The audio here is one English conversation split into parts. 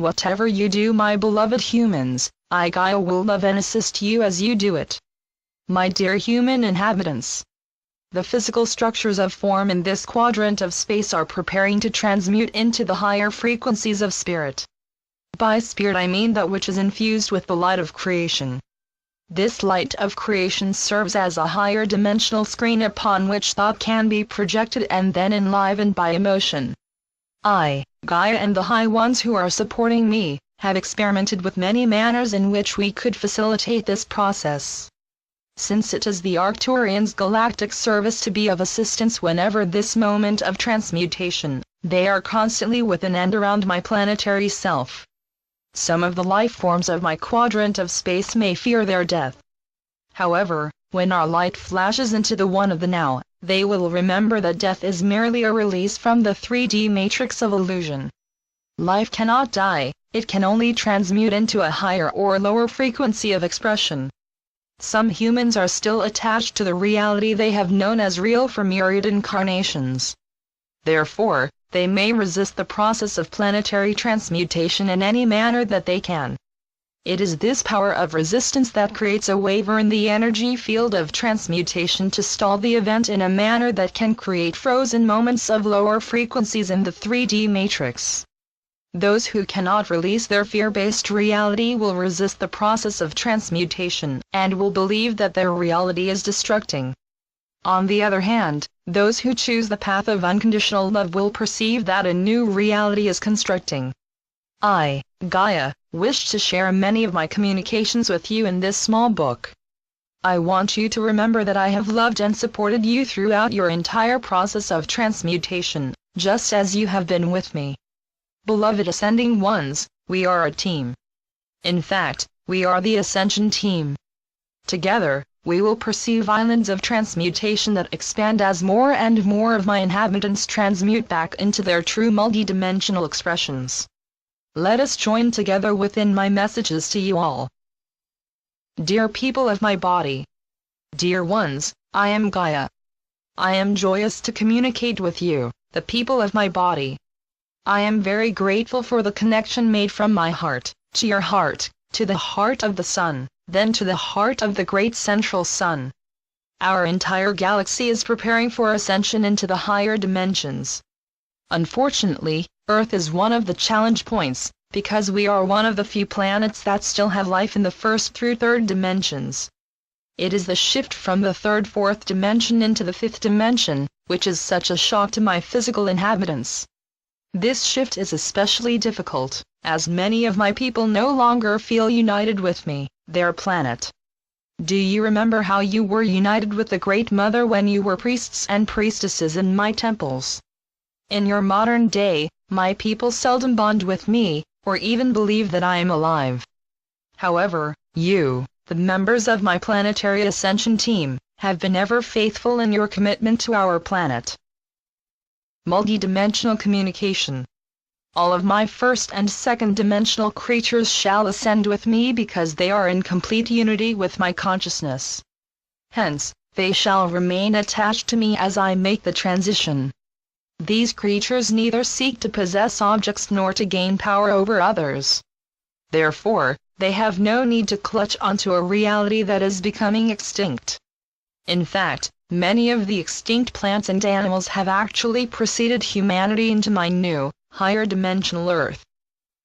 Whatever you do, my beloved humans, I Gaia will love and assist you as you do it. My dear human inhabitants, the physical structures of form in this quadrant of space are preparing to transmute into the higher frequencies of spirit. By spirit I mean that which is infused with the light of creation. This light of creation serves as a higher dimensional screen upon which thought can be projected and then enlivened by emotion. I, Gaia, and the high ones who are supporting me, have experimented with many manners in which we could facilitate this process. Since it is the ARCTURIANS' galactic service to be of assistance whenever this moment of transmutation, they are constantly within and around my planetary self. Some of the life forms of my quadrant of space may fear their death. However, when our light flashes into the one of the now, they will remember that death is merely a release from the 3D matrix of illusion. Life cannot die, it can only transmute into a higher or lower frequency of expression. Some humans are still attached to the reality they have known as real for myriad incarnations. Therefore, they may resist the process of planetary transmutation in any manner that they can. It is this power of resistance that creates a waver in the energy field of transmutation to stall the event in a manner that can create frozen moments of lower frequencies in the 3D matrix. Those who cannot release their fear-based reality will resist the process of transmutation, and will believe that their reality is destructing. On the other hand, those who choose the path of unconditional love will perceive that a new reality is constructing. I, Gaia, wish to share many of my communications with you in this small book. I want you to remember that I have loved and supported you throughout your entire process of transmutation, just as you have been with me. Beloved Ascending Ones, we are a team. In fact, we are the Ascension team. Together, we will perceive islands of transmutation that expand as more and more of my inhabitants transmute back into their true multidimensional expressions. Let us join together within my messages to you all. Dear people of my body, dear ones, I am Gaia. I am joyous to communicate with you, the people of my body. I am very grateful for the connection made from my heart, to your heart, to the heart of the sun, then to the heart of the great central sun. Our entire galaxy is preparing for ascension into the higher dimensions. Unfortunately, Earth is one of the challenge points, because we are one of the few planets that still have life in the first through third dimensions. It is the shift from the third-fourth dimension into the fifth dimension, which is such a shock to my physical inhabitants. This shift is especially difficult, as many of my people no longer feel united with me, their planet. Do you remember how you were united with the Great Mother when you were priests and priestesses in my temples? In your modern day, my people seldom bond with me, or even believe that I am alive. However, you, the members of my planetary ascension team, have been ever faithful in your commitment to our planet. Multidimensional communication. All of my first and second dimensional creatures shall ascend with me because they are in complete unity with my consciousness. Hence, they shall remain attached to me as I make the transition. These creatures neither seek to possess objects nor to gain power over others. Therefore, they have no need to clutch onto a reality that is becoming extinct. In fact, many of the extinct plants and animals have actually preceded humanity into my new, higher dimensional Earth.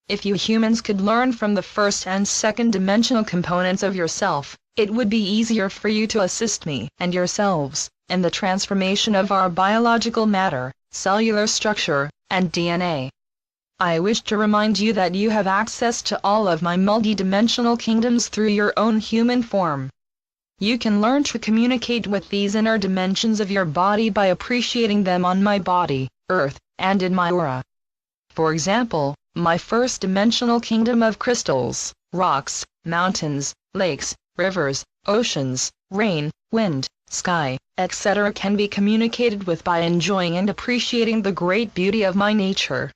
If you humans could learn from the first and second dimensional components of yourself, it would be easier for you to assist me and yourselves in the transformation of our biological matter, cellular structure, and DNA. I wish to remind you that you have access to all of my multidimensional kingdoms through your own human form. You can learn to communicate with these inner dimensions of your body by appreciating them on my body, Earth, and in my aura. For example, my first dimensional kingdom of crystals, rocks, mountains, lakes, rivers, oceans, rain, wind, sky, etc. can be communicated with by enjoying and appreciating the great beauty of my nature.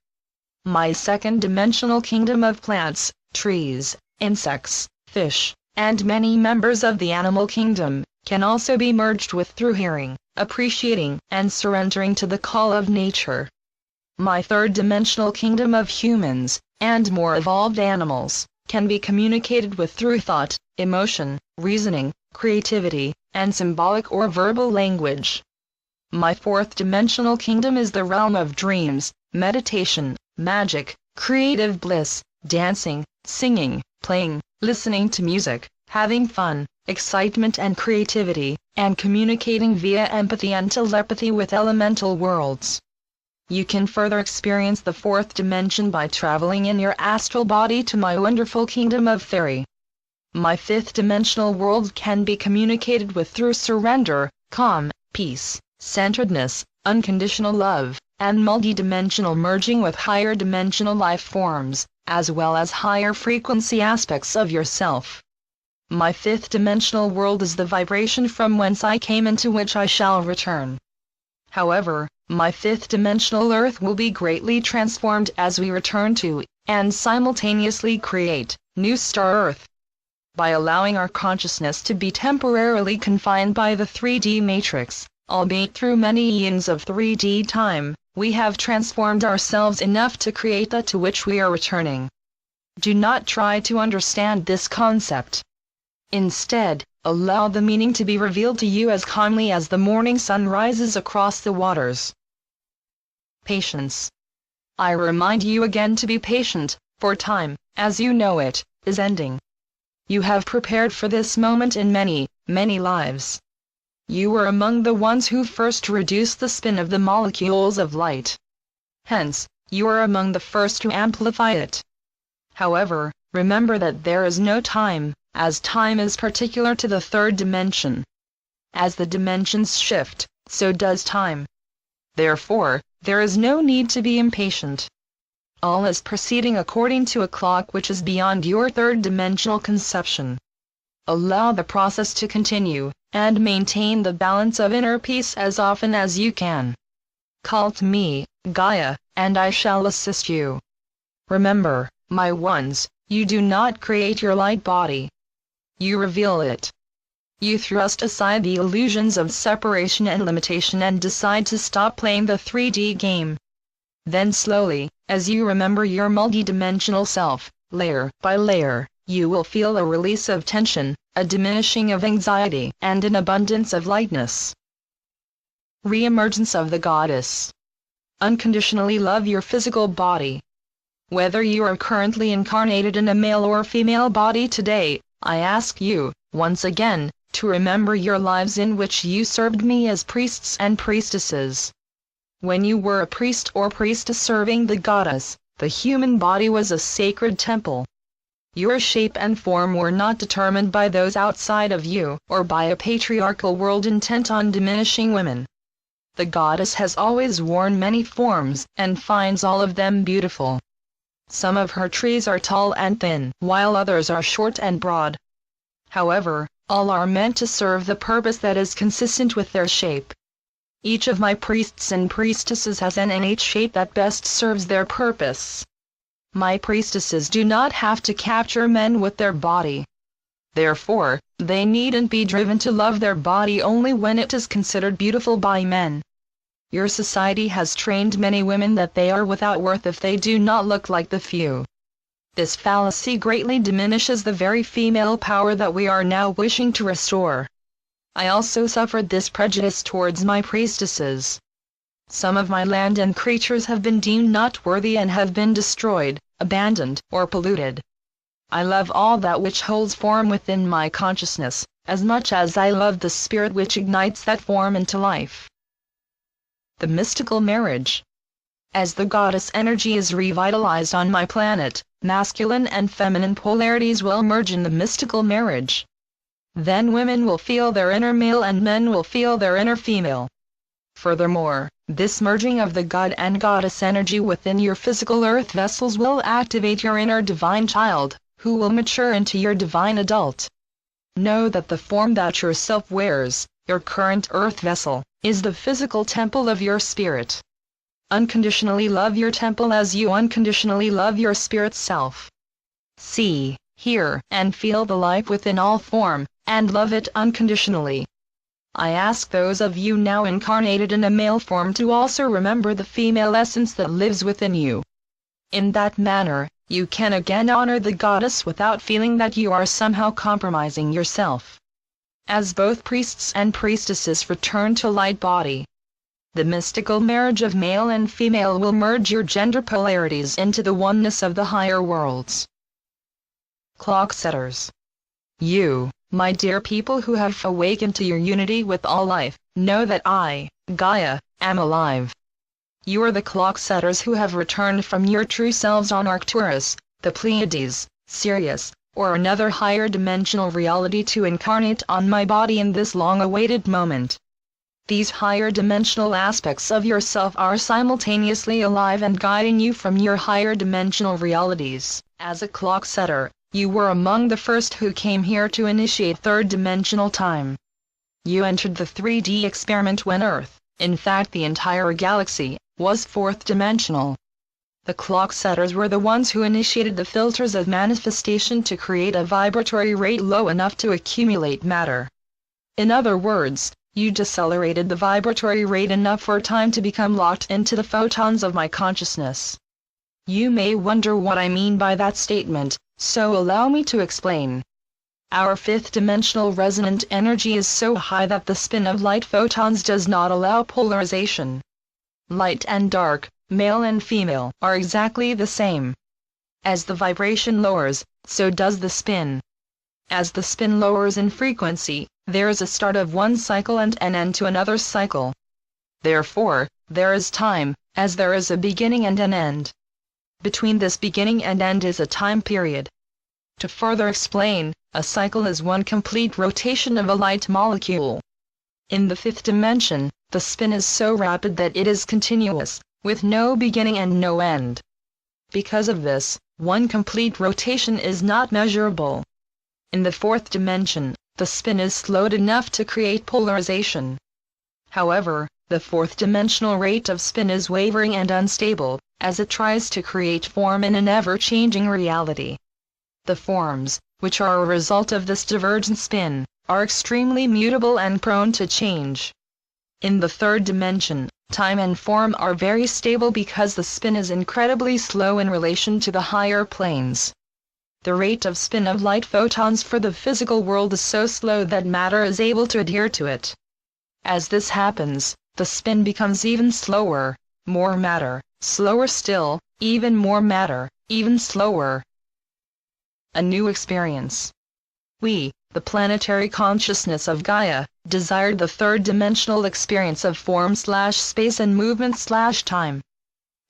My second dimensional kingdom of plants, trees, insects, fish, and many members of the animal kingdom, can also be merged with through hearing, appreciating, and surrendering to the call of nature. My third-dimensional kingdom of humans, and more evolved animals, can be communicated with through thought, emotion, reasoning, creativity, and symbolic or verbal language. My fourth-dimensional kingdom is the realm of dreams, meditation, magic, creative bliss, dancing, singing, playing, listening to music, having fun, excitement and creativity, and communicating via empathy and telepathy with elemental worlds. You can further experience the fourth dimension by traveling in your astral body to my wonderful kingdom of fairy. My fifth-dimensional world can be communicated with through surrender, calm, peace, centeredness, unconditional love, and multidimensional merging with higher dimensional life forms, as well as higher frequency aspects of yourself. My fifth-dimensional world is the vibration from whence I came and to which I shall return. However, my fifth-dimensional Earth will be greatly transformed as we return to, and simultaneously create, new star Earth. By allowing our consciousness to be temporarily confined by the 3D matrix, albeit through many eons of 3D time, we have transformed ourselves enough to create that to which we are returning. Do not try to understand this concept. Instead, allow the meaning to be revealed to you as calmly as the morning sun rises across the waters. Patience. I remind you again to be patient, for time, as you know it, is ending. You have prepared for this moment in many, many lives. You were among the ones who first reduced the spin of the molecules of light. Hence, you are among the first to amplify it. However, remember that there is no time, as time is particular to the third dimension. As the dimensions shift, so does time. Therefore, there is no need to be impatient. All is proceeding according to a clock which is beyond your third-dimensional conception. Allow the process to continue, and maintain the balance of inner peace as often as you can. Call to me, Gaia, and I shall assist you. Remember, my ones, you do not create your light body. You reveal it. You thrust aside the illusions of separation and limitation and decide to stop playing the 3D game. Then slowly, as you remember your multidimensional self, layer by layer, you will feel a release of tension, a diminishing of anxiety, and an abundance of lightness. Re-emergence of the goddess. Unconditionally love your physical body. Whether you are currently incarnated in a male or female body today, I ask you, once again, to remember your lives in which you served me as priests and priestesses. When you were a priest or priestess serving the goddess, the human body was a sacred temple. Your shape and form were not determined by those outside of you, or by a patriarchal world intent on diminishing women. The goddess has always worn many forms, and finds all of them beautiful. Some of her trees are tall and thin, while others are short and broad. However, all are meant to serve the purpose that is consistent with their shape. Each of my priests and priestesses has an innate shape that best serves their purpose. My priestesses do not have to capture men with their body. Therefore, they needn't be driven to love their body only when it is considered beautiful by men. Your society has trained many women that they are without worth if they do not look like the few. This fallacy greatly diminishes the very female power that we are now wishing to restore. I also suffered this prejudice towards my priestesses. Some of my land and creatures have been deemed not worthy and have been destroyed, abandoned, or polluted. I love all that which holds form within my consciousness, as much as I love the spirit which ignites that form into life. The mystical marriage. As the goddess energy is revitalized on my planet, masculine and feminine polarities will merge in the mystical marriage. Then women will feel their inner male and men will feel their inner female. Furthermore, this merging of the god and goddess energy within your physical earth vessels will activate your inner divine child, who will mature into your divine adult. Know that the form that your self wears, your current earth vessel, is the physical temple of your spirit. Unconditionally love your temple as you unconditionally love your spirit self. See, hear, and feel the life within all form, and love it unconditionally. I ask those of you now incarnated in a male form to also remember the female essence that lives within you. In that manner, you can again honor the goddess without feeling that you are somehow compromising yourself. As both priests and priestesses return to light body, the mystical marriage of male and female will merge your gender polarities into the oneness of the higher worlds. Clock setters. You, my dear people who have awakened to your unity with all life, know that I, Gaia, am alive. You are the clock setters who have returned from your true selves on Arcturus, the Pleiades, Sirius, or another higher dimensional reality to incarnate on my body in this long-awaited moment. These higher dimensional aspects of yourself are simultaneously alive and guiding you from your higher dimensional realities. As a clock setter, you were among the first who came here to initiate third-dimensional time. You entered the 3D experiment when Earth, in fact the entire galaxy, was fourth-dimensional. The clock setters were the ones who initiated the filters of manifestation to create a vibratory rate low enough to accumulate matter. In other words, you decelerated the vibratory rate enough for time to become locked into the photons of my consciousness. You may wonder what I mean by that statement, so allow me to explain. Our fifth-dimensional resonant energy is so high that the spin of light photons does not allow polarization. Light and dark, male and female, are exactly the same. As the vibration lowers, so does the spin. As the spin lowers in frequency, there is a start of one cycle and an end to another cycle. Therefore, there is time, as there is a beginning and an end. Between this beginning and end is a time period. To further explain, a cycle is one complete rotation of a light molecule. In the fifth dimension, the spin is so rapid that it is continuous, with no beginning and no end. Because of this, one complete rotation is not measurable. In the fourth dimension, the spin is slowed enough to create polarization. However, the fourth-dimensional rate of spin is wavering and unstable, as it tries to create form in an ever-changing reality. The forms, which are a result of this divergent spin, are extremely mutable and prone to change. In the third dimension, time and form are very stable because the spin is incredibly slow in relation to the higher planes. The rate of spin of light photons for the physical world is so slow that matter is able to adhere to it. As this happens, the spin becomes even slower, more matter, slower still, even more matter, even slower. A new experience. We, the planetary consciousness of Gaia, desired the third-dimensional experience of form/space and movement/time.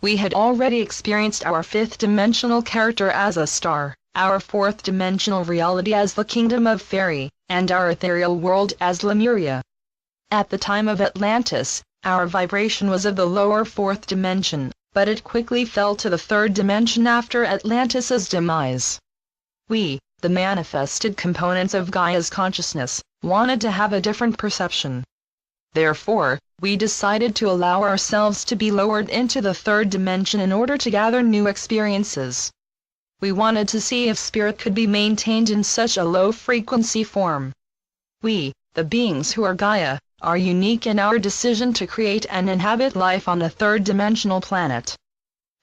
We had already experienced our fifth-dimensional character as a star, our fourth-dimensional reality as the kingdom of Fairy, and our ethereal world as Lemuria. At the time of Atlantis, our vibration was of the lower fourth dimension, but it quickly fell to the third dimension after Atlantis's demise. We, the manifested components of Gaia's consciousness, wanted to have a different perception. Therefore, we decided to allow ourselves to be lowered into the third dimension in order to gather new experiences. We wanted to see if spirit could be maintained in such a low-frequency form. We, the beings who are Gaia, are unique in our decision to create and inhabit life on a third-dimensional planet.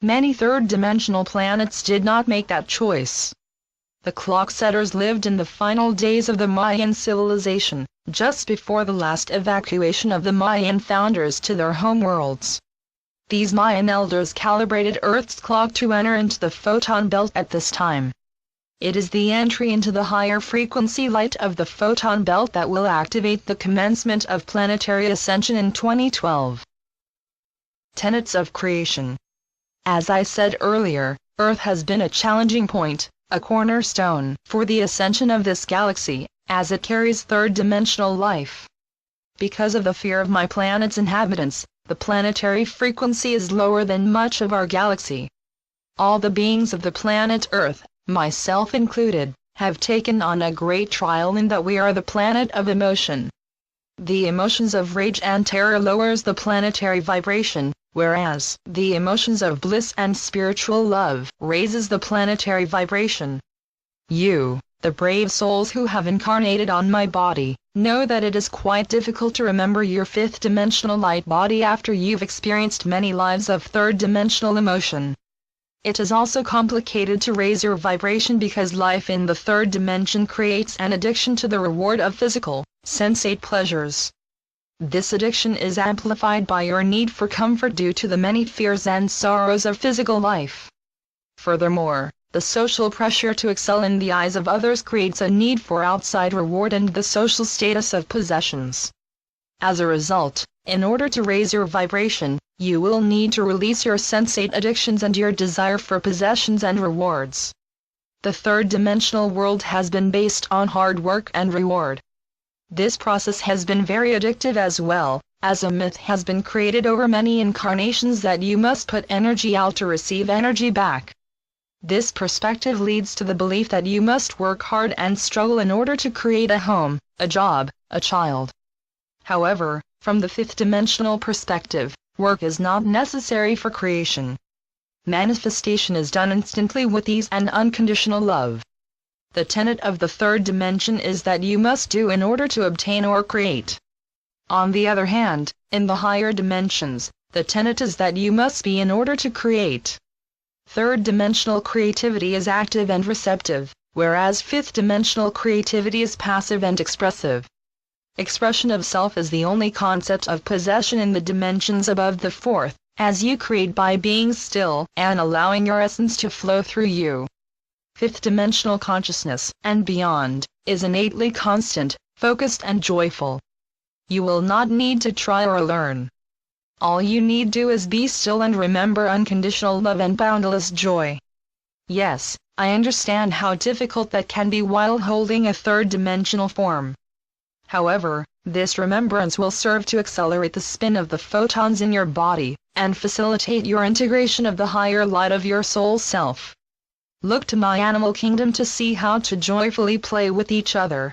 Many third-dimensional planets did not make that choice. The clock setters lived in the final days of the Mayan civilization, just before the last evacuation of the Mayan founders to their homeworlds. These Mayan elders calibrated Earth's clock to enter into the photon belt at this time. It is the entry into the higher frequency light of the photon belt that will activate the commencement of planetary ascension in 2012. Tenets of creation. As I said earlier, Earth has been a challenging point, a cornerstone, for the ascension of this galaxy, as it carries third-dimensional life. Because of the fear of my planet's inhabitants, the planetary frequency is lower than much of our galaxy. All the beings of the planet Earth, myself included, have taken on a great trial in that we are the planet of emotion. The emotions of rage and terror lowers the planetary vibration, whereas the emotions of bliss and spiritual love raises the planetary vibration. You, the brave souls who have incarnated on my body, Know that it is quite difficult to remember your fifth-dimensional light body after you've experienced many lives of third-dimensional emotion. It is also complicated to raise your vibration because life in the third dimension creates an addiction to the reward of physical, sensate pleasures. This addiction is amplified by your need for comfort due to the many fears and sorrows of physical life. Furthermore, the social pressure to excel in the eyes of others creates a need for outside reward and the social status of possessions. As a result, in order to raise your vibration, you will need to release your sensate addictions and your desire for possessions and rewards. The third-dimensional world has been based on hard work and reward. This process has been very addictive as well, as a myth has been created over many incarnations that you must put energy out to receive energy back. This perspective leads to the belief that you must work hard and struggle in order to create a home, a job, a child. However, from the fifth-dimensional perspective, work is not necessary for creation. Manifestation is done instantly with ease and unconditional love. The tenet of the third dimension is that you must do in order to obtain or create. On the other hand, in the higher dimensions, the tenet is that you must be in order to create. Third-dimensional creativity is active and receptive, whereas fifth-dimensional creativity is passive and expressive. Expression of self is the only concept of possession in the dimensions above the fourth, as you create by being still and allowing your essence to flow through you. Fifth-dimensional consciousness, and beyond, is innately constant, focused and joyful. You will not need to try or learn. All you need do is be still and remember unconditional love and boundless joy. Yes, I understand how difficult that can be while holding a third-dimensional form. However, this remembrance will serve to accelerate the spin of the photons in your body, and facilitate your integration of the higher light of your soul self. Look to my animal kingdom to see how to joyfully play with each other.